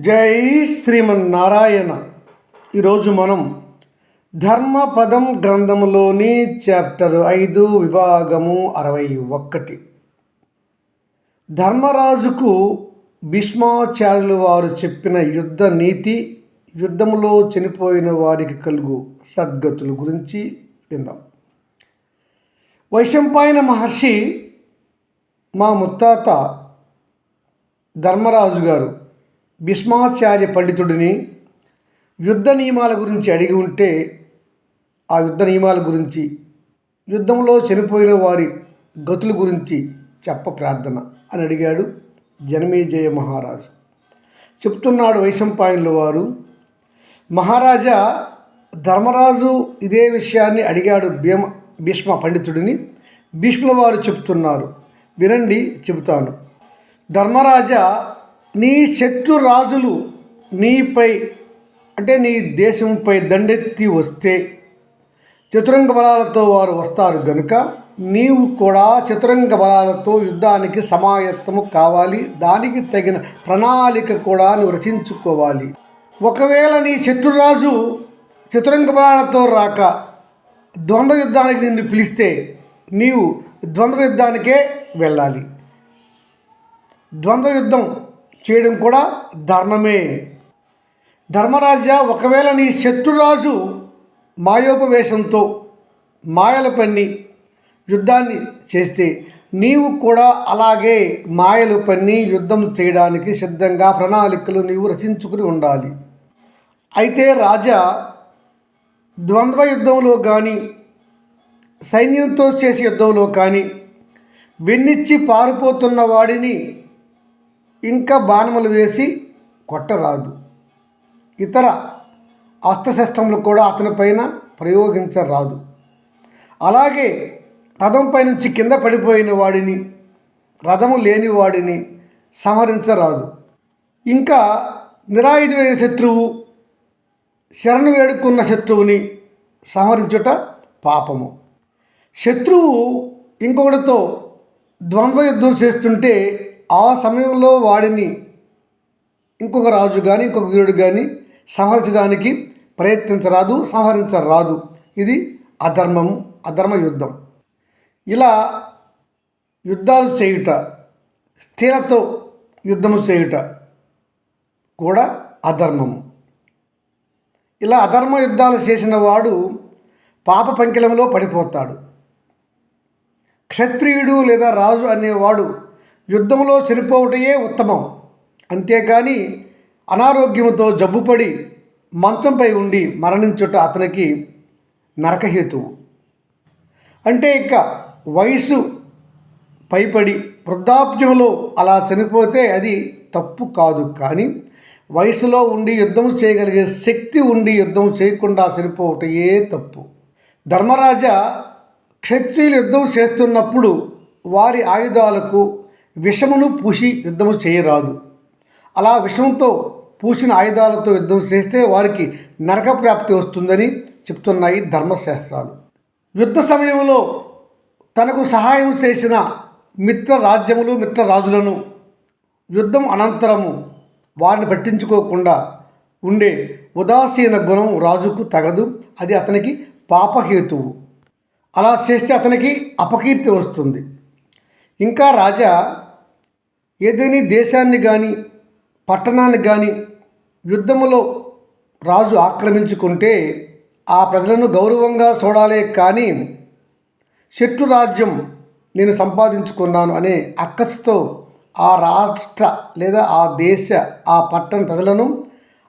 జై శ్రీమన్నారాయణ. ఈరోజు మనం ధర్మపదం గ్రంథములోని చాప్టర్ 5 విభాగము 61. ధర్మరాజుకు భీష్మాచార్యులు వారు చెప్పిన యుద్ధ నీతి, యుద్ధములో చనిపోయిన వారికి కలుగు సద్గతుల గురించి విందాం. వైశంపాయన మహర్షి మా ముత్తాత ధర్మరాజు గారు భీష్మాచార్య పండితుడిని యుద్ధ నియమాల గురించి అడిగి ఉంటే, ఆ యుద్ధ నియమాల గురించి, యుద్ధంలో చనిపోయిన వారి గతుల గురించి ప్రార్థన అని అడిగాడు జనమేజయ మహారాజు. చెప్తున్నాడు వైశంపాయనుల వారు, మహారాజా, ధర్మరాజు ఇదే విషయాన్ని అడిగాడు భీష్మ పండితుడిని. భీష్ముల వారు చెప్తున్నారు, వినండి, చెబుతాను. ధర్మరాజా, నీ శత్రు రాజులు నీపై అంటే నీ దేశంపై దండెత్తి వస్తే చతురంగ బలాలతో వారు వస్తారు గనుక నీవు కూడా చతురంగ బలాలతో యుద్ధానికి సమాయత్తము కావాలి. దానికి తగిన ప్రణాళిక కూడా నువ్వు రచించుకోవాలి. ఒకవేళ నీ శత్రురాజు చతురంగ బలాలతో రాక ద్వంద్వ యుద్ధానికి నిన్ను పిలిస్తే నీవు ద్వంద్వ యుద్ధానికే వెళ్ళాలి. ద్వంద్వ యుద్ధం చేయడం కూడా ధర్మమే. ధర్మరాజా, ఒకవేళ నీ శత్రురాజు మాయోపవేశంతో మాయలు పన్ని యుద్ధాన్ని చేస్తే నీవు కూడా అలాగే మాయలు పన్ని యుద్ధం చేయడానికి సిద్ధంగా ప్రణాళికలు నీవు రచించుకుని ఉండాలి. అయితే రాజా, ద్వంద్వ యుద్ధంలో కానీ సైన్యంతో చేసే యుద్ధంలో కానీ వెన్నిచ్చి పారిపోతున్న వాడిని ఇంకా బాణములు వేసి కొట్టరాదు. ఇతర అస్త్రశస్త్రములు కూడా అతని పైన ప్రయోగించరాదు. అలాగే రథంపై నుంచి కింద పడిపోయిన వాడిని, రథము లేని వాడిని సంహరించరాదు. ఇంకా నిరాయుధమైన శత్రువు, శరణు వేడుకున్న శత్రువుని సంహరించుట పాపము. శత్రువు ఇంకొకటితో ద్వంద్వ యుద్ధం చేస్తుంటే ఆ సమయంలో వాడిని ఇంకొక రాజు కానీ ఇంకొక వీరుడు కానీ సంహరించడానికి ప్రయత్నించరాదు, సంహరించరాదు. ఇది అధర్మము, అధర్మ యుద్ధం. ఇలా యుద్ధాలు చేయుట, స్త్రీలతో యుద్ధము చేయుట కూడా అధర్మము. ఇలా అధర్మ యుద్ధాలు చేసిన వాడు పాప పంకిలంలో పడిపోతాడు. క్షత్రియుడు లేదా రాజు అనేవాడు యుద్ధంలో చనిపోవటయే ఉత్తమం. అంతేకాని అనారోగ్యంతో జబ్బుపడి మంచంపై ఉండి మరణించుట అతనికి నరకహేతువు. అంటే ఇక వయసు పైపడి వృద్ధాప్యంలో అలా చనిపోతే అది తప్పు కాదు. కానీ వయసులో ఉండి యుద్ధం చేయగలిగే శక్తి ఉండి యుద్ధం చేయకుండా చనిపోవటయే తప్పు. ధర్మరాజా, క్షత్రియులు యుద్ధం చేస్తున్నప్పుడు వారి ఆయుధాలకు విషమును పూసి యుద్ధము చేయరాదు. అలా విషంతో పూసిన ఆయుధాలతో యుద్ధం చేస్తే వారికి నరక ప్రాప్తి వస్తుందని చెప్తున్నాయి ధర్మశాస్త్రాలు. యుద్ధ సమయంలో తనకు సహాయం చేసిన మిత్ర రాజ్యములు, మిత్ర రాజులను యుద్ధం అనంతరము వారిని పట్టించుకోకుండా ఉండే ఉదాసీన గుణం రాజుకు తగదు. అది అతనికి పాపహేతువు. అలా చేస్తే అతనికి అపకీర్తి వస్తుంది. ఇంకా రాజా, ఏదైనా దేశాన్ని కానీ పట్టణాన్ని కానీ యుద్ధములో రాజు ఆక్రమించుకుంటే ఆ ప్రజలను గౌరవంగా చూడాలే కానీ శత్రు రాజ్యం నేను సంపాదించుకున్నాను అనే అక్కసుతో ఆ రాష్ట్ర లేదా ఆ దేశ, ఆ పట్టణ ప్రజలను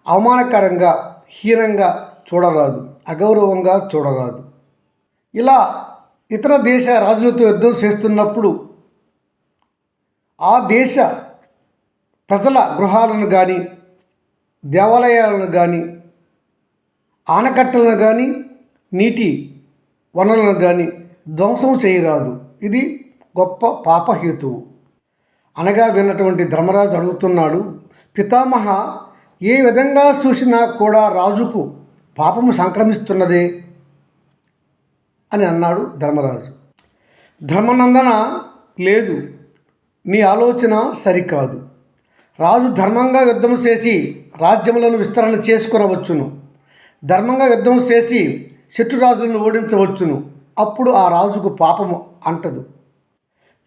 అవమానకరంగా, హీనంగా చూడరాదు, అగౌరవంగా చూడరాదు. ఇలా ఇతర దేశ రాజులతో యుద్ధం చేస్తున్నప్పుడు ఆ దేశ ప్రజల గృహాలను కానీ, దేవాలయాలను కానీ, ఆనకట్టలను కానీ, నీటి వనరులను కానీ ధ్వంసం చేయరాదు. ఇది గొప్ప పాపహేతువు. అనగా విన్నటువంటి ధర్మరాజు అడుగుతున్నాడు, పితామహ, ఏ విధంగా చూసినా కూడా రాజుకు పాపము సంక్రమిస్తున్నదే అని అన్నాడు ధర్మరాజు. ధర్మనందన, లేదు, నీ ఆలోచన సరికాదు. రాజు ధర్మంగా యుద్ధం చేసి రాజ్యములను విస్తరణ చేసుకునవచ్చును. ధర్మంగా యుద్ధం చేసి శత్రురాజులను ఓడించవచ్చును. అప్పుడు ఆ రాజుకు పాపము అంటదు.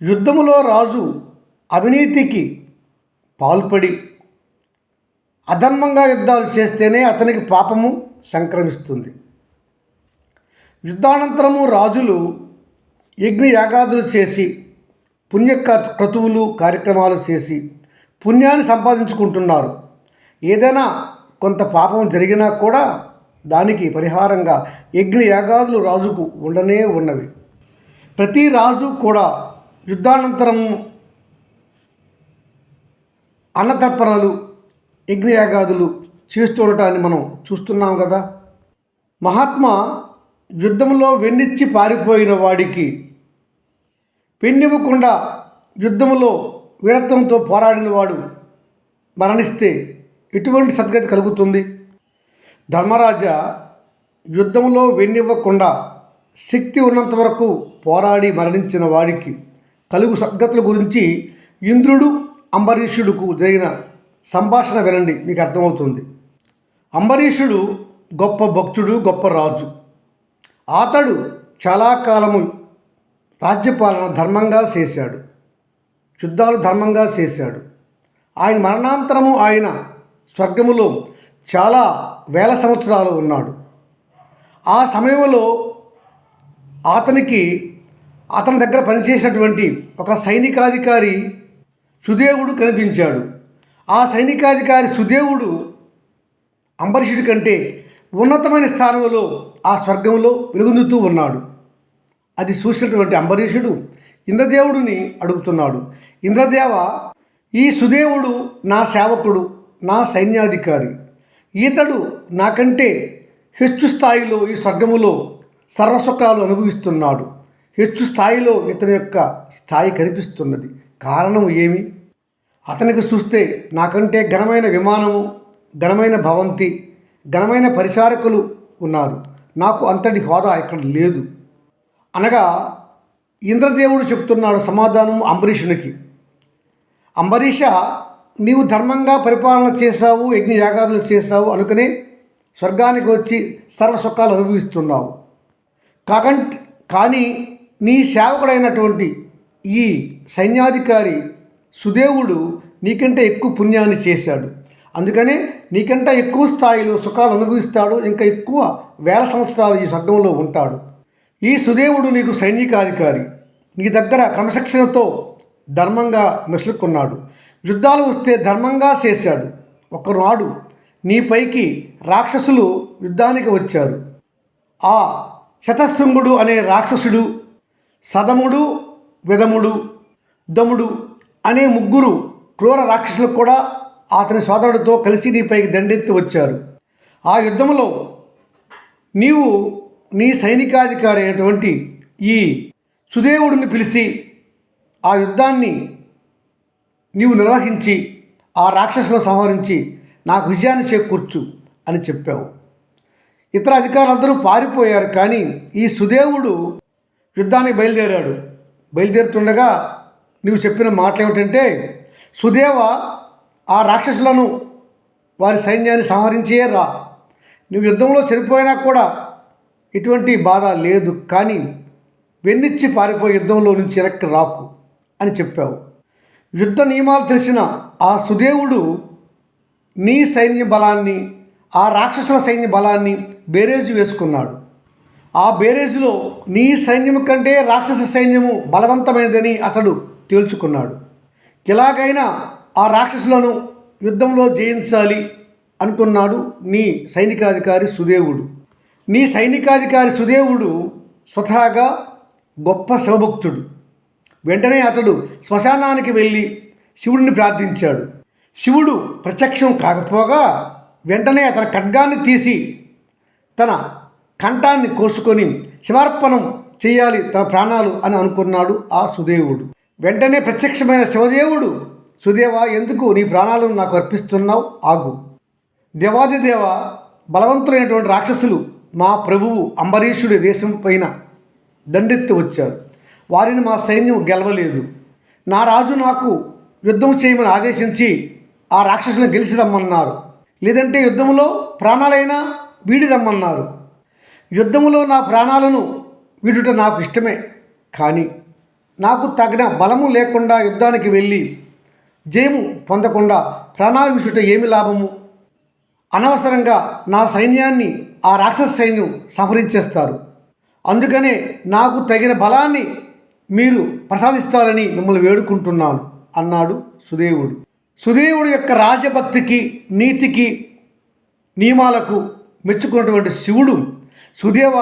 యుద్ధములో రాజు అవినీతికి పాల్పడి అధర్మంగా యుద్ధాలు చేస్తేనే అతనికి పాపము సంక్రమిస్తుంది. యుద్ధానంతరము రాజులు యజ్ఞయాగాదులు చేసి క్రతువులు కార్యక్రమాలు చేసి పుణ్యాన్ని సంపాదించుకుంటున్నారు. ఏదైనా కొంత పాపం జరిగినా కూడా దానికి పరిహారంగా యజ్ఞయాగాదులు రాజుకు ఉండనే ఉన్నవి. ప్రతి రాజు కూడా యుద్ధానంతరం అన్నతర్పణలు యజ్ఞయాగాదులు చేస్తుండటాన్ని మనం చూస్తున్నాం కదా. మహాత్మా యుద్ధంలో వెన్నిచ్చి పారిపోయిన వాడికి పెన్నివ్వకుండా యుద్ధంలో వీరత్వంతో పోరాడిన వాడు మరణిస్తే ఎటువంటి సద్గతి కలుగుతుంది? ధర్మరాజా యుద్ధంలో వెన్నివ్వకుండా శక్తి ఉన్నంత వరకు పోరాడి మరణించిన వాడికి కలుగు సద్గతుల గురించి ఇంద్రుడు అంబరీషుడుకు జరిగిన సంభాషణ వినండి, మీకు అర్థమవుతుంది. అంబరీషుడు గొప్ప భక్తుడు, గొప్ప రాజు. అతడు చాలా కాలము రాజ్యపాలన ధర్మంగా చేశాడు, యుద్ధాలు ధర్మంగా చేశాడు. ఆయన మరణాంతరము ఆయన స్వర్గములో చాలా వేల సంవత్సరాలు ఉన్నాడు. ఆ సమయంలో అతని దగ్గర పనిచేసినటువంటి ఒక సైనికాధికారి సుదేవుడు కనిపించాడు. ఆ సైనికాధికారి సుదేవుడు అంబరీషుడి కంటే ఉన్నతమైన స్థానంలో ఆ స్వర్గంలో వెలుగొందుతూ ఉన్నాడు. అది చూసినటువంటి అంబరీషుడు ఇంద్రదేవుడిని అడుగుతున్నాడు, ఇంద్రదేవ, ఈ సుదేవుడు నా సేవకుడు, నా సైన్యాధికారి. ఈతడు నాకంటే హెచ్చు స్థాయిలో ఈ స్వర్గములో సర్వసుఖాలు అనుభవిస్తున్నాడు. హెచ్చు స్థాయిలో ఇతని యొక్క స్థాయి కనిపిస్తున్నది. కారణం ఏమి? అతనికి చూస్తే నాకంటే ఘనమైన విమానము, ఘనమైన భవంతి, ఘనమైన పరిచారకులు ఉన్నారు. నాకు అంతటి హోదా ఇక్కడ లేదు అనగా ఇంద్రదేవుడు చెప్తున్నాడు సమాధానం అంబరీషునికి. అంబరీష, నీవు ధర్మంగా పరిపాలన చేశావు, యజ్ఞయాగాదులు చేశావు అనుకునే స్వర్గానికి వచ్చి సర్వసుఖాలు అనుభవిస్తున్నావు. కానీ నీ సేవకుడైనటువంటి ఈ సైన్యాధికారి సుదేవుడు నీకంటే ఎక్కువ పుణ్యాన్ని చేశాడు. అందుకనే నీకంటే ఎక్కువ స్థాయిలో సుఖాలు అనుభవిస్తాడు. ఇంకా ఎక్కువ వేల సంవత్సరాలు ఈ స్వర్గంలో ఉంటాడు. ఈ సుదేవుడు నీకు సైనికాధికారి, నీ దగ్గర క్రమశిక్షణతో ధర్మంగా మెసులుకున్నాడు. యుద్ధాలు వస్తే ధర్మంగా చేశాడు. ఒకనాడు నీపైకి రాక్షసులు యుద్ధానికి వచ్చారు. ఆ శతశృంగుడు అనే రాక్షసుడు, సదముడు, విదముడు, దముడు అనే ముగ్గురు క్రూర రాక్షసులు కూడా అతని సోదరుడితో కలిసి నీపైకి దండెత్తి వచ్చారు. ఆ యుద్ధంలో నీవు నీ సైనికాధికారి అయినటువంటి ఈ సుదేవుడిని పిలిచి ఆ యుద్ధాన్ని నీవు నిర్వహించి ఆ రాక్షసులను సంహరించి నాకు విజయాన్ని చేకూర్చు అని చెప్పావు. ఇతర అధికారులందరూ పారిపోయారు. కానీ ఈ సుదేవుడు యుద్ధానికి బయలుదేరుతుండగా నీవు చెప్పిన మాటలు ఏమిటంటే, సుదేవ, ఆ రాక్షసులను వారి సైన్యాన్ని సంహరించే రా. నువ్వు యుద్ధంలో చనిపోయినా కూడా ఎటువంటి బాధ లేదు, కానీ వెన్నిచ్చి పారిపోయి యుద్ధంలో నుంచి వెనక్కి రాకు అని చెప్పావు. యుద్ధ నియమాలు తెలిసిన ఆ సుదేవుడు నీ సైన్య బలాన్ని, ఆ రాక్షసుల సైన్య బలాన్ని బేరేజు వేసుకున్నాడు. ఆ బేరేజులో నీ సైన్యము కంటే రాక్షస సైన్యము బలవంతమైనదని అతడు తేల్చుకున్నాడు. ఎలాగైనా ఆ రాక్షసులను యుద్ధంలో జయించాలి అనుకున్నాడు నీ సైనికాధికారి సుదేవుడు. నీ సైనికాధికారి సుదేవుడు స్వతహాగా గొప్ప శివభక్తుడు. వెంటనే అతడు శ్మశానానికి వెళ్ళి శివుడిని ప్రార్థించాడు. శివుడు ప్రత్యక్షం కాకపోగా వెంటనే అతని ఖడ్గాన్ని తీసి తన కంఠాన్ని కోసుకొని శివార్పణం చేయాలి తన ప్రాణాలు అని అనుకున్నాడు ఆ సుదేవుడు. వెంటనే ప్రత్యక్షమైన శివదేవుడు, సుదేవా, ఎందుకు నీ ప్రాణాలను నాకు అర్పిస్తున్నావు? ఆగు. దేవాదిదేవ, బలవంతులైనటువంటి రాక్షసులు మా ప్రభువు అంబరీషుడి దేశం పైన దండెత్తి వచ్చారు. వారిని మా సైన్యం గెలవలేదు. నా రాజు నాకు యుద్ధం చేయమని ఆదేశించి ఆ రాక్షసులను గెలిచి రమ్మన్నారు. లేదంటే యుద్ధంలో ప్రాణాలైనా వీడి రమ్మన్నారు. యుద్ధములో నా ప్రాణాలను వీడుట నాకు ఇష్టమే, కానీ నాకు తగిన బలము లేకుండా యుద్ధానికి వెళ్ళి జయము పొందకుండా ప్రాణాలు విసుట ఏమి లాభము? అనవసరంగా నా సైన్యాన్ని ఆ రాక్షస సైన్యం సంహరించేస్తారు. అందుకనే నాకు తగిన బలాన్ని మీరు ప్రసాదిస్తారని మిమ్మల్ని వేడుకుంటున్నాను అన్నాడు సుదేవుడు. సుదేవుడు యొక్క రాజభక్తికి, నీతికి, నియమాలకు మెచ్చుకున్నటువంటి శివుడు, సుదేవ,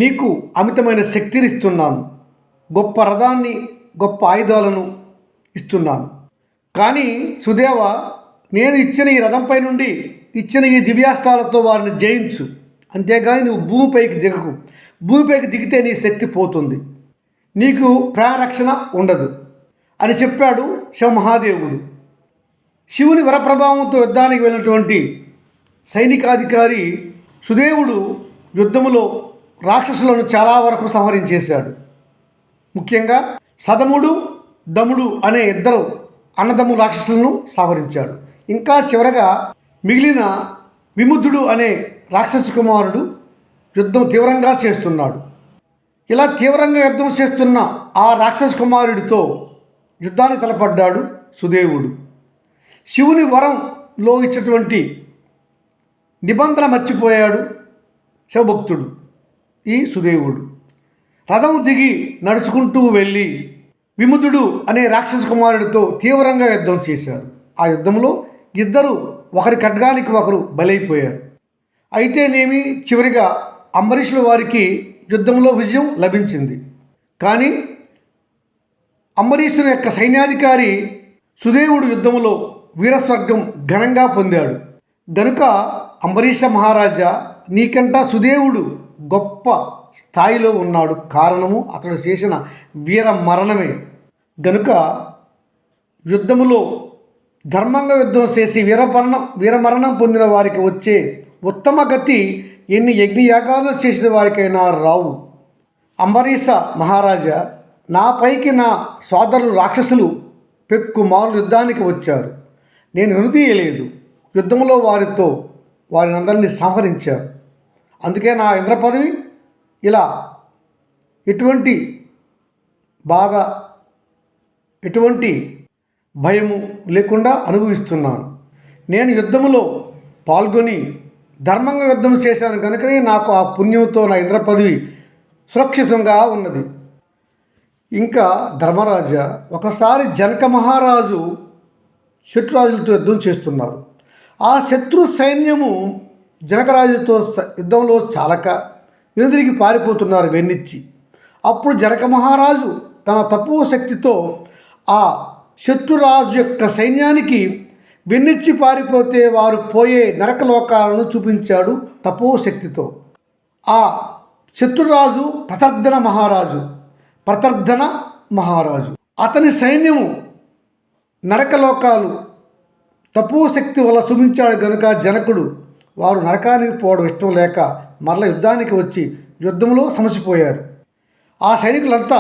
నీకు అమితమైన శక్తిని ఇస్తున్నాను, గొప్ప రథాన్ని, గొప్ప ఆయుధాలను ఇస్తున్నాను. కానీ సుదేవ, నేను ఇచ్చిన ఈ రథంపై నుండి ఇచ్చిన ఈ దివ్యాస్త్రాలతో వారిని జయించు, అంతేగాని నువ్వు భూమిపైకి దిగకు. భూమిపైకి దిగితే నీ శక్తి పోతుంది, నీకు ప్రాణరక్షణ ఉండదు అని చెప్పాడు శివమహాదేవుడు. శివుని వరప్రభావంతో యుద్ధానికి వెళ్ళినటువంటి సైనికాధికారి సుదేవుడు యుద్ధములో రాక్షసులను చాలా వరకు సంహరించేశాడు. ముఖ్యంగా సదముడు, దముడు అనే ఇద్దరు అన్నదమ్ము రాక్షసులను సంహరించాడు. ఇంకా చివరగా మిగిలిన విముద్రుడు అనే రాక్షస కుమారుడు యుద్ధం తీవ్రంగా చేస్తున్నాడు. ఇలా తీవ్రంగా యుద్ధం చేస్తున్న ఆ రాక్షస కుమారుడితో యుద్ధాన్ని తలపడ్డాడు సుదేవుడు. శివుని వరంలో ఇచ్చినటువంటి నిబంధన మర్చిపోయాడు శివభక్తుడు ఈ సుదేవుడు. రథం దిగి నడుచుకుంటూ వెళ్ళి విముద్రుడు అనే రాక్షస కుమారుడితో తీవ్రంగా యుద్ధం చేశారు. ఆ యుద్ధంలో ఇద్దరు ఒకరి ఖడ్గానికి ఒకరు బలైపోయారు. అయితేనేమి చివరిగా అంబరీషుల వారికి యుద్ధంలో విజయం లభించింది. కానీ అంబరీషుని యొక్క సైన్యాధికారి సుదేవుడు యుద్ధంలో వీరస్వర్గం ఘనంగా పొందాడు. గనుక అంబరీష మహారాజా, నీకంటా సుదేవుడు గొప్ప స్థాయిలో ఉన్నాడు. కారణము అతడు చేసిన వీర మరణమే. గనుక యుద్ధములో ధర్మంగా యుద్ధం చేసి వీరమరణం పొందిన వారికి వచ్చే ఉత్తమ గతి ఎన్ని యజ్ఞయాగాలు చేసిన వారికైనా రావు. అంబరీష మహారాజా, నాపైకి నా సోదరులు రాక్షసులు పెక్కుమార్లు యుద్ధానికి వచ్చారు. నేను వెనుదీయలేదు. యుద్ధంలో వారిని అందరినీ సంహరించారు. అందుకే నా ఇంద్ర పదవి ఇలా ఎటువంటి బాధ, ఎటువంటి భయము లేకుండా అనుభవిస్తున్నాను. నేను యుద్ధములో పాల్గొని ధర్మంగా యుద్ధం చేశాను కనుకనే నాకు ఆ పుణ్యంతో నా ఇంద్ర పదవి సురక్షితంగా ఉన్నది. ఇంకా ధర్మరాజా, ఒకసారి జనక మహారాజు శత్రురాజులతో యుద్ధం చేస్తున్నారు. ఆ శత్రు సైన్యము జనకరాజుతో యుద్ధంలో చాలక వెనుదిరిగి పారిపోతున్నారు వెన్నిచ్చి. అప్పుడు జనక మహారాజు తన తపో శక్తితో ఆ శత్రురాజు యొక్క సైన్యానికి వెన్నిచ్చి పారిపోతే వారు పోయే నరకలోకాలను చూపించాడు తపోశక్తితో. ఆ శత్రురాజు ప్రతర్ధన మహారాజు అతని సైన్యము నరకలోకాలు తపోశక్తి వల్ల చూపించాడు. కనుక జనకుడు వారు నరకానికి పోవడం ఇష్టం లేక మరల యుద్ధానికి వచ్చి యుద్ధంలో సమసిపోయారు. ఆ సైనికులంతా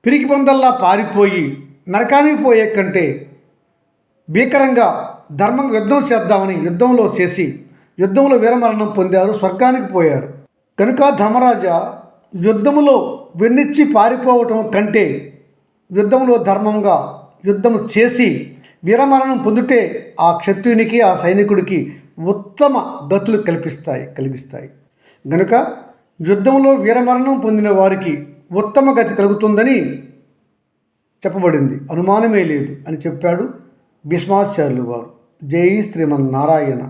పిరికి పందల్లా పారిపోయి నరకానికి పోయే కంటే భీకరంగా ధర్మంగా యుద్ధం చేద్దామని యుద్ధంలో చేసి యుద్ధంలో వీరమరణం పొందారు, స్వర్గానికి పోయారు. కనుక ధర్మరాజా, యుద్ధములో వెన్నిచ్చి పారిపోవటం కంటే యుద్ధంలో ధర్మంగా యుద్ధం చేసి వీరమరణం పొందుటే ఆ క్షత్రునికి, ఆ సైనికుడికి ఉత్తమ గతులు కలిగిస్తాయి. గనుక యుద్ధంలో వీరమరణం పొందిన వారికి ఉత్తమ గతి కలుగుతుందని చెప్పబడింది, అనుమానమే లేదు అని చెప్పాడు భీష్మాచార్యులు వారు. జై శ్రీమన్నారాయణ.